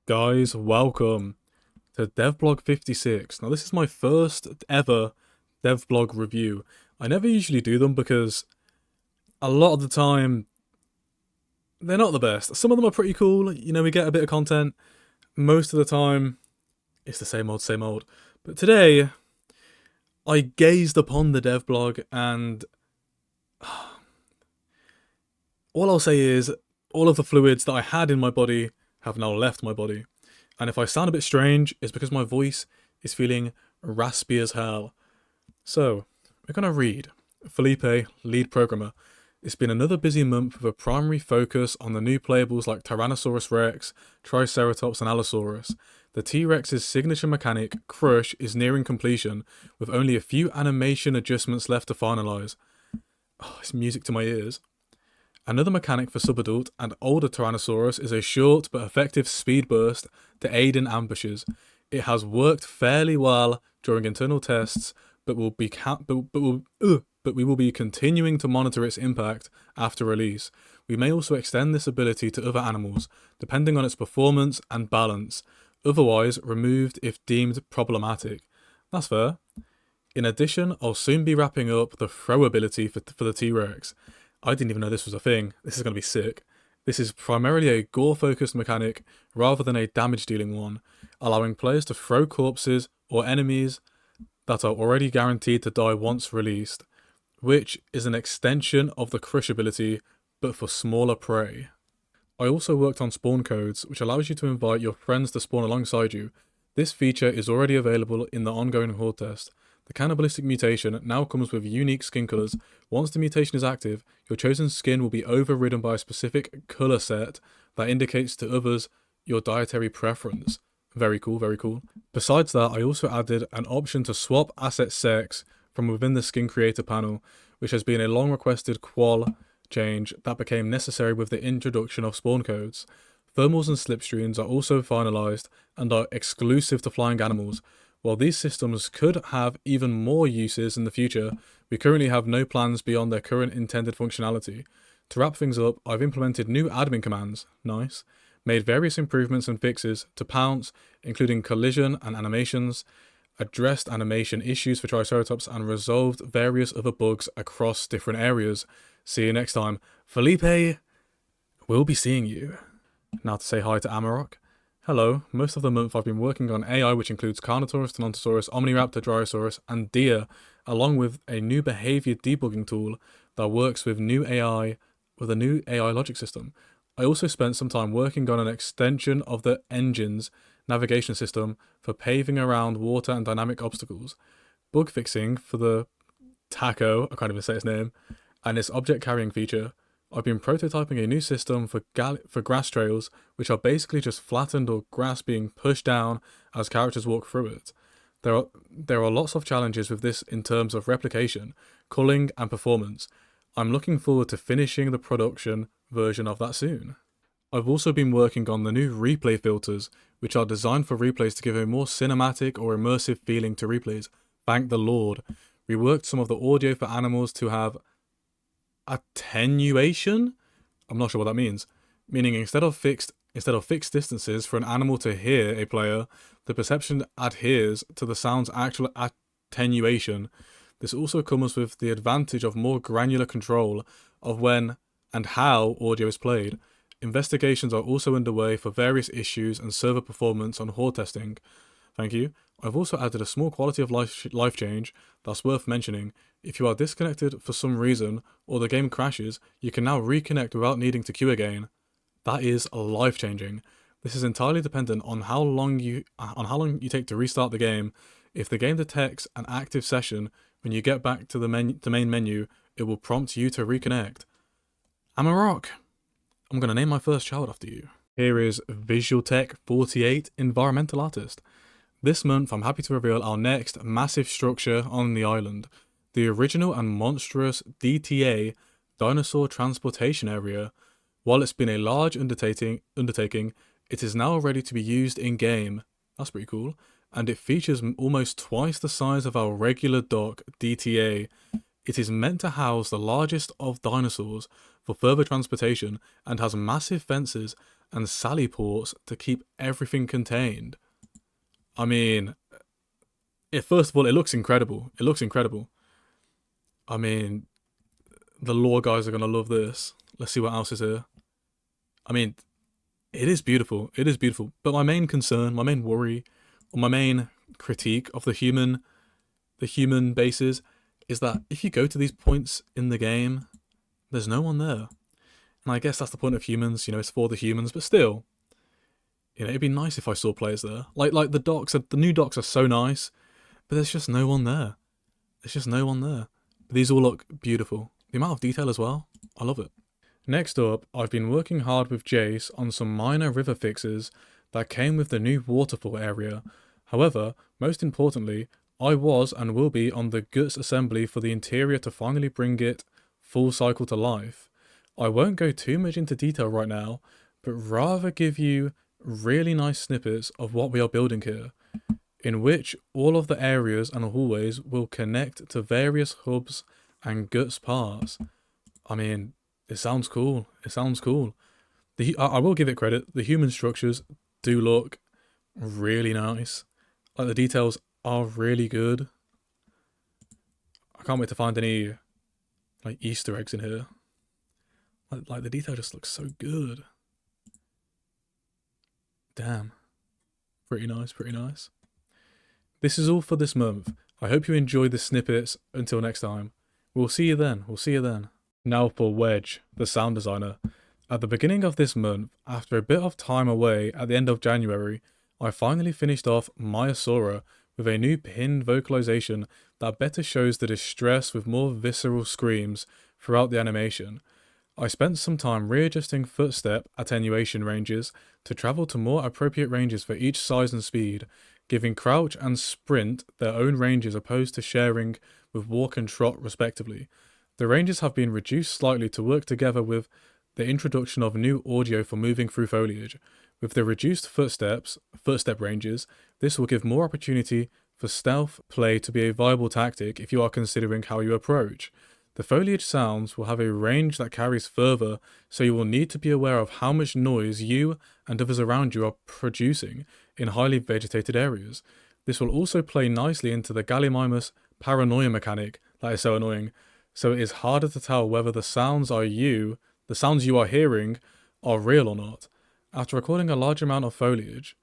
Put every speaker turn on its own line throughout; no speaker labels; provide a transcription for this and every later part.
Guys, welcome to Devblog 56. Now, this is my first ever Devblog review. I never usually do them because a lot of the time they're not the best. Some of them are pretty cool, we get a bit of content. Most of the time, it's the same old, same old. But today, I gazed upon the Devblog and all I'll say is all of the fluids that I had in my body have now left my body. And if I sound a bit strange, it's because my voice is feeling raspy as hell. So, we're going to read. Felipe, lead programmer. It's been another busy month with a primary focus on the new playables like Tyrannosaurus Rex, Triceratops and Allosaurus. The T-Rex's signature mechanic, Crush, is nearing completion, with only a few animation adjustments left to finalise. Oh, it's music to my ears. Another mechanic for subadult and older Tyrannosaurus is a short but effective speed burst to aid in ambushes. It has worked fairly well during internal tests, but we will be continuing to monitor its impact after release. We may also extend this ability to other animals, depending on its performance and balance, otherwise removed if deemed problematic. That's fair. In addition, I'll soon be wrapping up the throw ability for the T-Rex. I didn't even know this was a thing. This is going to be sick. This is primarily a gore-focused mechanic rather than a damage-dealing one, allowing players to throw corpses or enemies that are already guaranteed to die once released, which is an extension of the Crush ability, but for smaller prey. I also worked on spawn codes, which allows you to invite your friends to spawn alongside you. This feature is already available in the ongoing Horde test. The cannibalistic mutation now comes with unique skin colours. Once the mutation is active, your chosen skin will be overridden by a specific colour set that indicates to others your dietary preference. Very cool, very cool. Besides that, I also added an option to swap asset sex from within the skin creator panel, which has been a long requested qual change that became necessary with the introduction of spawn codes. Thermals and slipstreams are also finalised and are exclusive to flying animals. While these systems could have even more uses in the future, we currently have no plans beyond their current intended functionality. To wrap things up, I've implemented new admin commands, nice, made various improvements and fixes to Pounce, including collision and animations, addressed animation issues for Triceratops and resolved various other bugs across different areas. See you next time. Felipe, we'll be seeing you. Now to say hi to Amarok. Hello, most of the month I've been working on AI which includes Carnotaurus, Tenontosaurus, Omniraptor, Dryosaurus and Deer, along with a new behaviour debugging tool that works with a new AI logic system. I also spent some time working on an extension of the engine's navigation system for paving around water and dynamic obstacles, bug fixing for the Taco, I can't even say its name, and its object carrying feature. I've been prototyping a new system for grass trails, which are basically just flattened or grass being pushed down as characters walk through it. There are lots of challenges with this in terms of replication, culling and performance. I'm looking forward to finishing the production version of that soon. I've also been working on the new replay filters, which are designed for replays to give a more cinematic or immersive feeling to replays. Thank the Lord. We worked some of the audio for animals to have attenuation? I'm not sure what that means. Meaning instead of fixed distances for an animal to hear a player, the perception adheres to the sound's actual attenuation. This also comes with the advantage of more granular control of when and how audio is played. Investigations are also underway for various issues and server performance on Horde testing. Thank you. I've also added a small quality of life change that's worth mentioning. If you are disconnected for some reason or the game crashes, you can now reconnect without needing to queue again. That is life-changing. This is entirely dependent on how long you take to restart the game. If the game detects an active session when you get back to the main menu, it will prompt you to reconnect. Amarok, I'm going to name my first child after you. Here is VisualTech 48 Environmental Artist. This month, I'm happy to reveal our next massive structure on the island, the original and monstrous DTA, Dinosaur Transportation Area. While it's been a large undertaking, it is now ready to be used in-game. That's pretty cool. And it features almost twice the size of our regular dock, DTA. It is meant to house the largest of dinosaurs for further transportation and has massive fences and sally ports to keep everything contained. I mean, first of all, it looks incredible. It looks incredible. I mean, the lore guys are going to love this. Let's see what else is here. I mean, it is beautiful. It is beautiful. But my main concern, my main worry, or my main critique of the human bases is that if you go to these points in the game, there's no one there. And I guess that's the point of humans, it's for the humans, but still, it'd be nice if I saw players there. Like the docks, the new docks are so nice, but there's just no one there. There's just no one there. But these all look beautiful. The amount of detail as well, I love it. Next up, I've been working hard with Jace on some minor river fixes that came with the new waterfall area. However, most importantly, I was and will be on the guts assembly for the interior to finally bring it full cycle to life. I won't go too much into detail right now, but rather give you really nice snippets of what we are building here, in which all of the areas and hallways will connect to various hubs and guts parts. I mean, it sounds cool. It sounds cool. I will give it credit. The human structures do look really nice. Like, the details are really good. I can't wait to find any like Easter eggs in here. Like the detail just looks so good. Damn. Pretty nice, pretty nice. This is all for this month. I hope you enjoyed the snippets. Until next time. We'll see you then. We'll see you then. Now for Wedge, the sound designer. At the beginning of this month, after a bit of time away at the end of January, I finally finished off Maya Sora with a new pinned vocalization that better shows the distress with more visceral screams throughout the animation. I spent some time readjusting footstep attenuation ranges to travel to more appropriate ranges for each size and speed, giving crouch and sprint their own ranges opposed to sharing with walk and trot respectively. The ranges have been reduced slightly to work together with the introduction of new audio for moving through foliage. With the reduced footstep ranges, this will give more opportunity for stealth play to be a viable tactic if you are considering how you approach. The foliage sounds will have a range that carries further, so you will need to be aware of how much noise you and others around you are producing in highly vegetated areas. This will also play nicely into the Gallimimus paranoia mechanic that is so annoying, so it is harder to tell whether the sounds you are hearing are real or not. After recording a large amount of foliage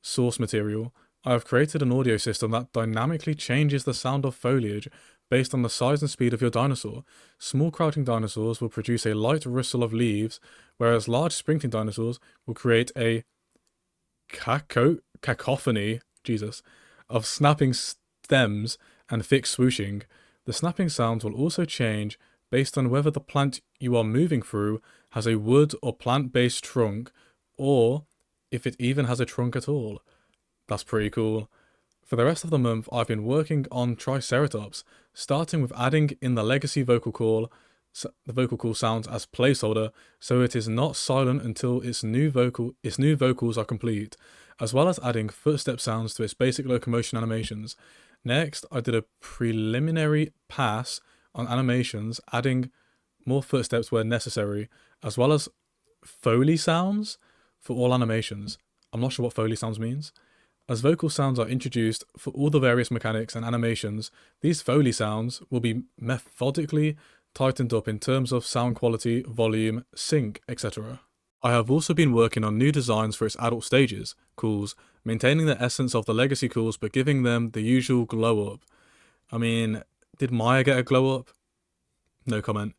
source material, I have created an audio system that dynamically changes the sound of foliage based on the size and speed of your dinosaur. Small crouching dinosaurs will produce a light rustle of leaves, whereas large sprinting dinosaurs will create a cacophony of snapping stems and thick swooshing. The snapping sounds will also change based on whether the plant you are moving through has a wood or plant-based trunk, or if it even has a trunk at all. That's pretty cool. For the rest of the month, I've been working on Triceratops, starting with adding in the legacy vocal call sounds as placeholder, so it is not silent until its new vocals are complete, as well as adding footstep sounds to its basic locomotion animations. Next, I did a preliminary pass on animations, adding more footsteps where necessary, as well as Foley sounds for all animations. I'm not sure what Foley sounds means. As vocal sounds are introduced for all the various mechanics and animations, these Foley sounds will be methodically tightened up in terms of sound quality, volume, sync, etc. I have also been working on new designs for its adult stages, calls, maintaining the essence of the legacy calls but giving them the usual glow up. I mean, did Maya get a glow up? No comment.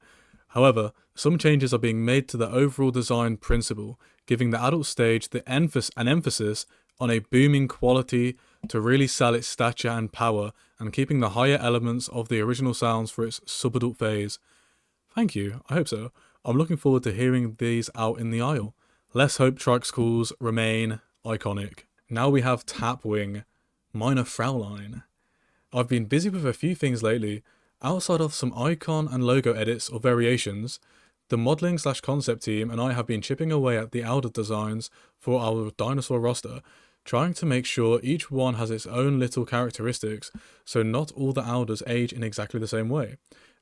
However, some changes are being made to the overall design principle, giving the adult stage an emphasis on a booming quality to really sell its stature and power, and keeping the higher elements of the original sounds for its subadult phase. Thank you, I hope so. I'm looking forward to hearing these out in the aisle. Let's hope Trike's calls remain iconic. Now we have Tapwing, Minor Fraulein. I've been busy with a few things lately. Outside of some icon and logo edits or variations, the modelling/concept team and I have been chipping away at the Alder designs for our dinosaur roster, trying to make sure each one has its own little characteristics, so not all the Alders age in exactly the same way.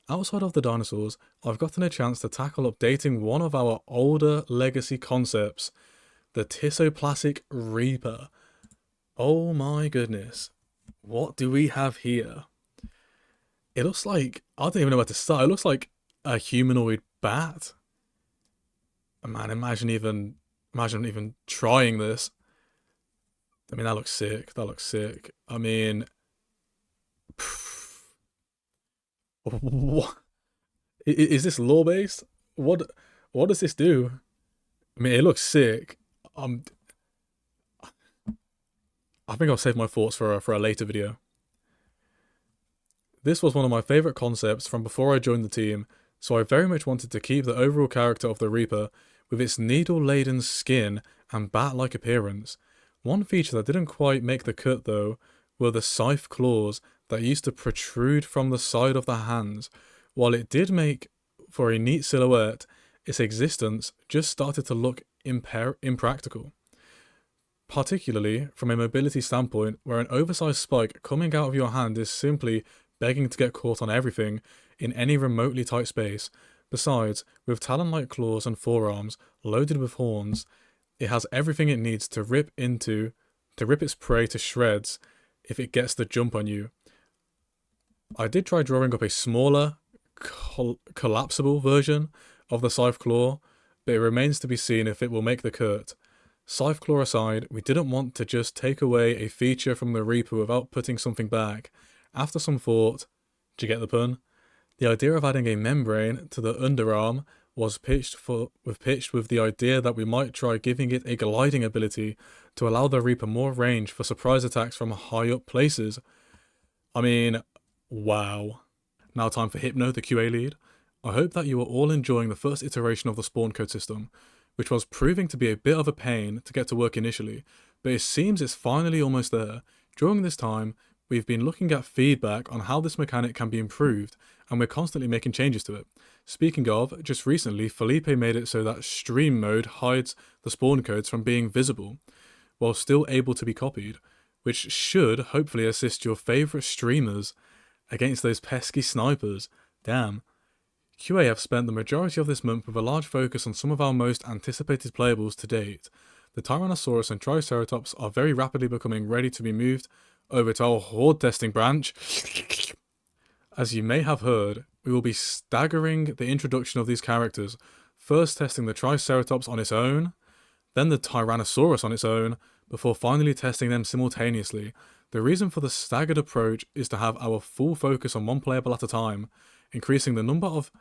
Outside of the dinosaurs, I've gotten a chance to tackle updating one of our older legacy concepts, the Tissoplastic Reaper. Oh my goodness. What do we have here? It looks like, I don't even know where to start. It looks like a humanoid bat. Man, imagine even trying this. I mean, that looks sick. That looks sick. I mean, what? Is this lore based? What does this do? I mean, it looks sick. I think I'll save my thoughts for a later video. This was one of my favourite concepts from before I joined the team, so I very much wanted to keep the overall character of the Reaper with its needle-laden skin and bat-like appearance. One feature that didn't quite make the cut though were the scythe claws that used to protrude from the side of the hands. While it did make for a neat silhouette, its existence just started to look impractical. Particularly from a mobility standpoint, where an oversized spike coming out of your hand is simply begging to get caught on everything in any remotely tight space. Besides, with talon-like claws and forearms loaded with horns, it has everything it needs to rip its prey to shreds if it gets the jump on you. I did try drawing up a smaller, collapsible version of the scythe claw, but it remains to be seen if it will make the cut. Scythe claw aside, we didn't want to just take away a feature from the Reaper without putting something back. After some thought, do you get the pun? The idea of adding a membrane to the underarm was pitched with the idea that we might try giving it a gliding ability to allow the Reaper more range for surprise attacks from high up places. I mean, wow. Now time for Hypno, the QA lead. I hope that you are all enjoying the first iteration of the spawn code system, which was proving to be a bit of a pain to get to work initially, but it seems it's finally almost there. During this time, we've been looking at feedback on how this mechanic can be improved, and we're constantly making changes to it. Speaking of, just recently, Felipe made it so that stream mode hides the spawn codes from being visible, while still able to be copied, which should hopefully assist your favourite streamers against those pesky snipers. Damn. QA have spent the majority of this month with a large focus on some of our most anticipated playables to date. The Tyrannosaurus and Triceratops are very rapidly becoming ready to be moved over to our horde testing branch. As you may have heard, we will be staggering the introduction of these characters, first testing the Triceratops on its own, then the Tyrannosaurus on its own, before finally testing them simultaneously. The reason for the staggered approach is to have our full focus on one playable at a time, increasing the number of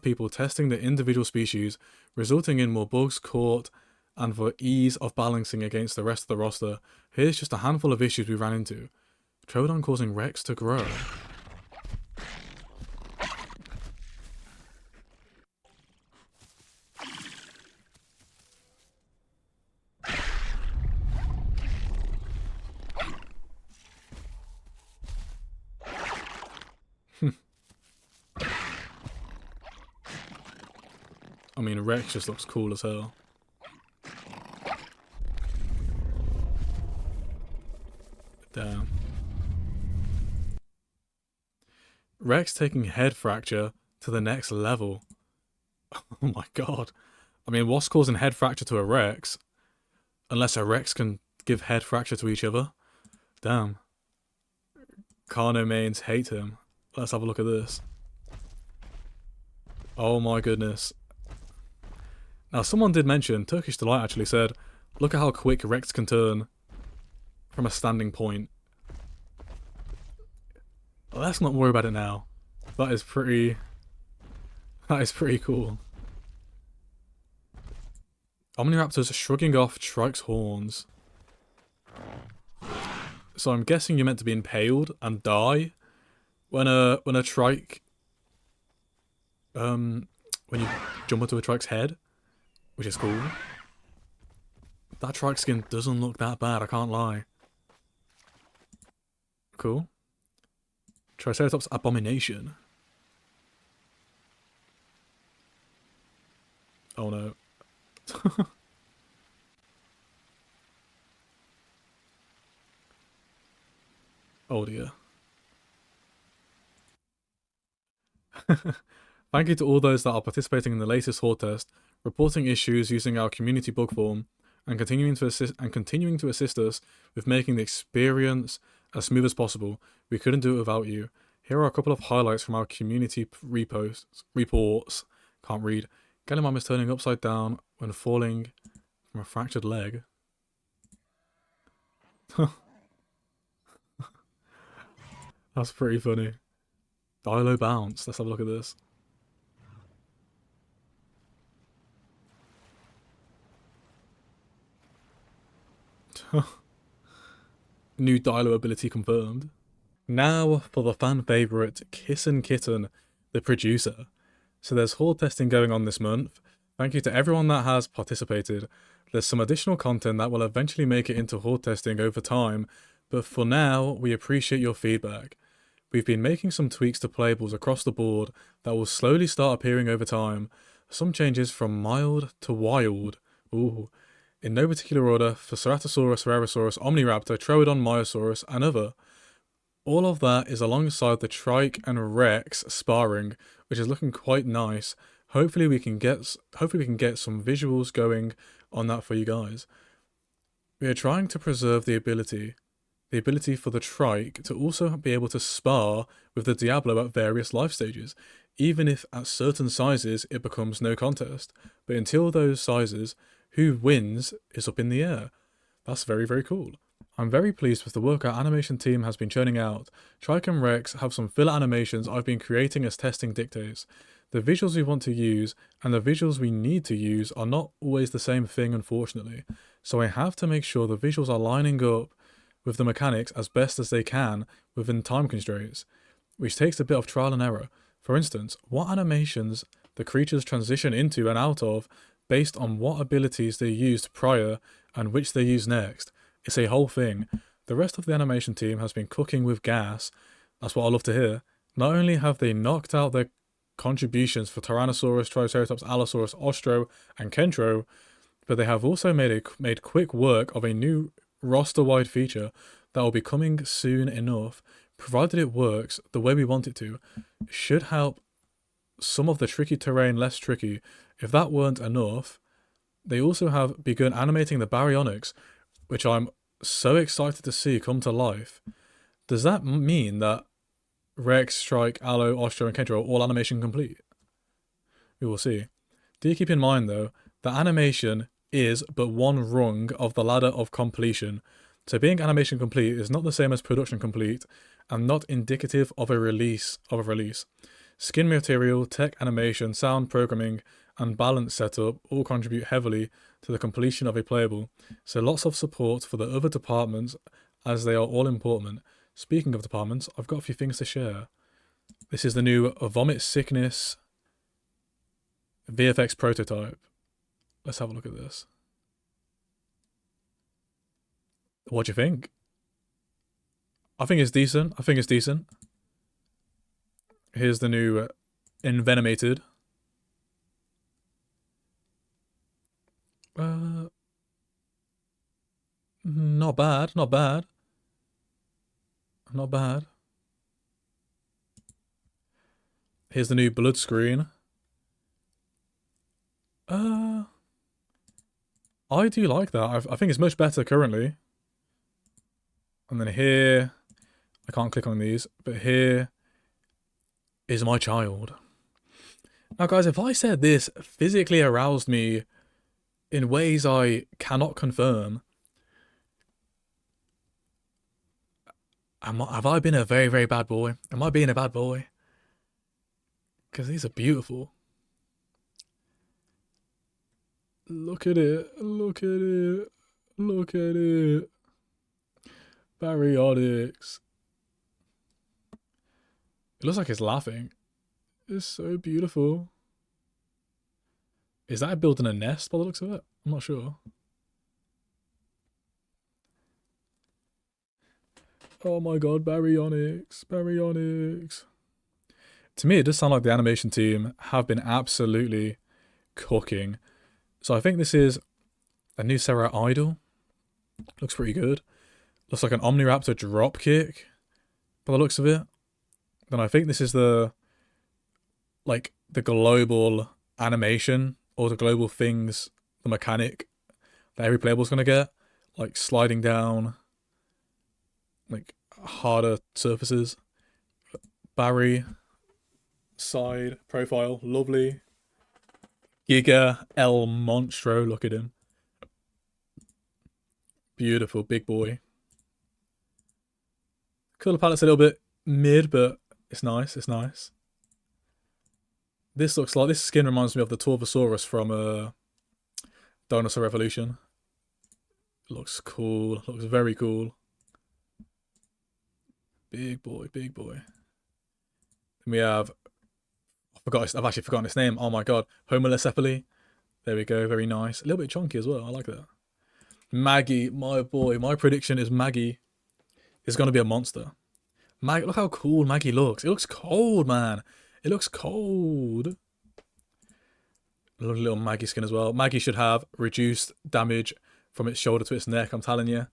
people testing the individual species, resulting in more bugs caught, and for ease of balancing against the rest of the roster. Here's just a handful of issues we ran into. Troodon causing Rex to grow. I mean, Rex just looks cool as hell. Damn. Rex taking head fracture to the next level. Oh my god. I mean, what's causing head fracture to a Rex? Unless a Rex can give head fracture to each other. Damn. Carno mains hate him. Let's have a look at this. Oh my goodness. Now, someone did mention, Turkish Delight actually said, look at how quick Rex can turn from a standing point. Let's not worry about it now. That is pretty cool. Omniraptors shrugging off Trike's horns. So I'm guessing you're meant to be impaled and die when a Trike, when you jump onto a Trike's head, which is cool. That Trike skin doesn't look that bad, I can't lie. Cool. Triceratops Abomination. Oh no. Oh dear. Thank you to all those that are participating in the latest horde test. reporting issues using our community bug form, and continuing to assist us with making the experience as smooth as possible. We couldn't do it without you. Here are a couple of highlights from our community reports. Can't read. Gallimum is turning upside down when falling from a fractured leg. That's pretty funny. Dilo bounce. Let's have a look at this. New Dilo ability confirmed. Now for the fan favourite Kissen Kitten, the producer. So there's horde testing going on this month. Thank you to everyone that has participated. There's some additional content that will eventually make it into horde testing over time, but for now, we appreciate your feedback. We've been making some tweaks to playables across the board that will slowly start appearing over time. Some changes from mild to wild. Ooh. In no particular order for Ceratosaurus, Rherosaurus, Omniraptor, Troodon, Myosaurus, and other. All of that is alongside the Trike and Rex sparring, which is looking quite nice. Hopefully we can get some visuals going on that for you guys. We are trying to preserve the ability for the Trike to also be able to spar with the Diablo at various life stages, even if at certain sizes it becomes no contest. But until those sizes, who wins is up in the air. That's very, very cool. I'm very pleased with the work our animation team has been churning out. Trike and Rex have some filler animations I've been creating as testing dictates. The visuals we want to use and the visuals we need to use are not always the same thing, unfortunately. So I have to make sure the visuals are lining up with the mechanics as best as they can within time constraints, which takes a bit of trial and error. For instance, what animations the creatures transition into and out of based on what abilities they used prior and which they use next. It's a whole thing. The rest of the animation team has been cooking with gas. That's what I love to hear. Not only have they knocked out their contributions for Tyrannosaurus, Triceratops, Allosaurus, Ostro, and Kentro, but they have also made quick work of a new roster-wide feature that will be coming soon enough, provided it works the way we want it to. It should help some of the tricky terrain less tricky. If that weren't enough, they also have begun animating the baryonyx, which I'm so excited to see come to life. Does that mean that Rex, Strike, Allo, Ostro, and Kentro are all animation complete? We will see. Do keep in mind though, that animation is but one rung of the ladder of completion. So being animation complete is not the same as production complete, and not indicative of a release. Skin material, tech animation, sound programming, and balance setup all contribute heavily to the completion of a playable, so lots of support for the other departments as they are all important. Speaking of departments, I've got a few things to share. This is the new Vomit Sickness VFX prototype. Let's have a look at this. What do you think? I think it's decent. Here's the new Envenomated. Not bad. Here's the new Blood screen. I do like that. I think it's much better currently. And then here, I can't click on these, but here is my child. Now guys, if I said this physically aroused me in ways I cannot confirm, have I been a very, very bad boy? Am I being a bad boy? Because these are beautiful. Look at it. Baryonyx. It looks like it's laughing. It's so beautiful. Is that building a nest by the looks of it? I'm not sure. Oh my god, Baryonyx. To me, it does sound like the animation team have been absolutely cooking. So I think this is a new Sarah Idol. Looks pretty good. Looks like an Omniraptor dropkick by the looks of it. Then I think this is the global animation all the global things, the mechanic that every playable's gonna get, like sliding down, like harder surfaces. Barry, side profile, lovely. Giga El Monstro, look at him. Beautiful, big boy. Colour palette's a little bit mid, but it's nice, it's nice. This looks like, this skin reminds me of the Torvosaurus from Dinosaur Revolution. Looks cool, looks very cool. Big boy, big boy. Then we have, I've actually forgotten its name. Oh my god, Homolecephaly. There we go, very nice. A little bit chunky as well, I like that. Maggie, my boy, my prediction is Maggie is going to be a monster. Maggie, look how cool Maggie looks. It looks cold, man. It looks cold. Lovely little Maggie skin as well. Maggie should have reduced damage from its shoulder to its neck, I'm telling you.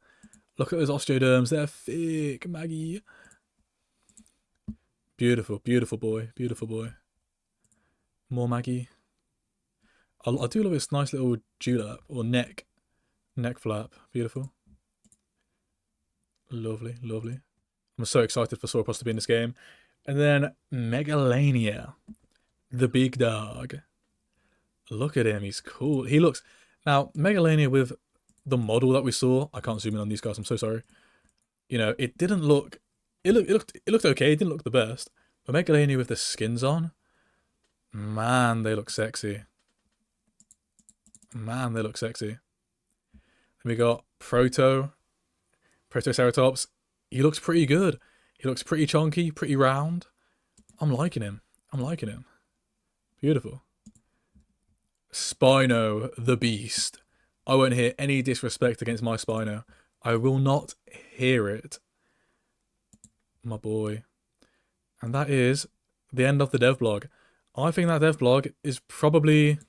Look at those osteoderms, they're thick, Maggie. Beautiful, beautiful boy, beautiful boy. More Maggie. I do love its nice little dewlap, or neck flap, beautiful. Lovely, lovely. I'm so excited for Sauropus to be in this game. And then Megalania, the big dog. Look at him, he's cool. He looks, now Megalania with the model that we saw, I can't zoom in on these guys, I'm so sorry. You know, it didn't look, it looked okay, it didn't look the best. But Megalania with the skins on, man, they look sexy. Man, they look sexy. Then we got Protoceratops. He looks pretty good. He looks pretty chunky, pretty round. I'm liking him. I'm liking him. Beautiful. Spino, the beast. I won't hear any disrespect against my Spino. I will not hear it. My boy. And that is the end of the devblog. I think that devblog is probably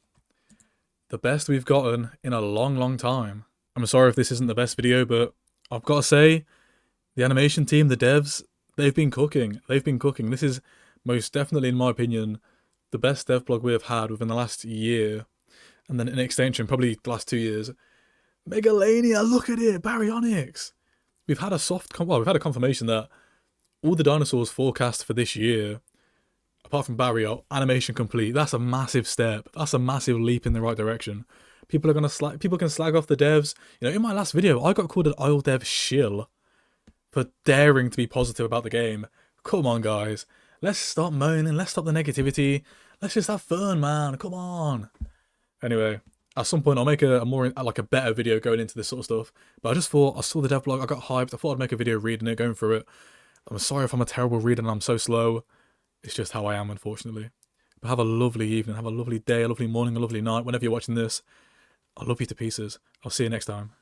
the best we've gotten in a long, long time. I'm sorry if this isn't the best video, but I've got to say, the animation team, the devs, they've been cooking. They've been cooking. This is most definitely, in my opinion, the best devblog we have had within the last year. And then an extension, probably the last 2 years. Megalania, look at it, Baryonyx. We've had a confirmation that all the dinosaurs forecast for this year, apart from Barrio, animation complete. That's a massive step. That's a massive leap in the right direction. People can slag off the devs. You know, in my last video, I got called an oil dev shill for daring to be positive about the game. Come on, guys. Let's stop moaning. Let's stop the negativity. Let's just have fun, man. Come on. Anyway, at some point I'll make a better video going into this sort of stuff. But I just thought, I saw the devlog, I got hyped. I thought I'd make a video reading it, going through it. I'm sorry if I'm a terrible reader and I'm so slow. It's just how I am, unfortunately. But have a lovely evening, have a lovely day, a lovely morning, a lovely night. Whenever you're watching this, I love you to pieces. I'll see you next time.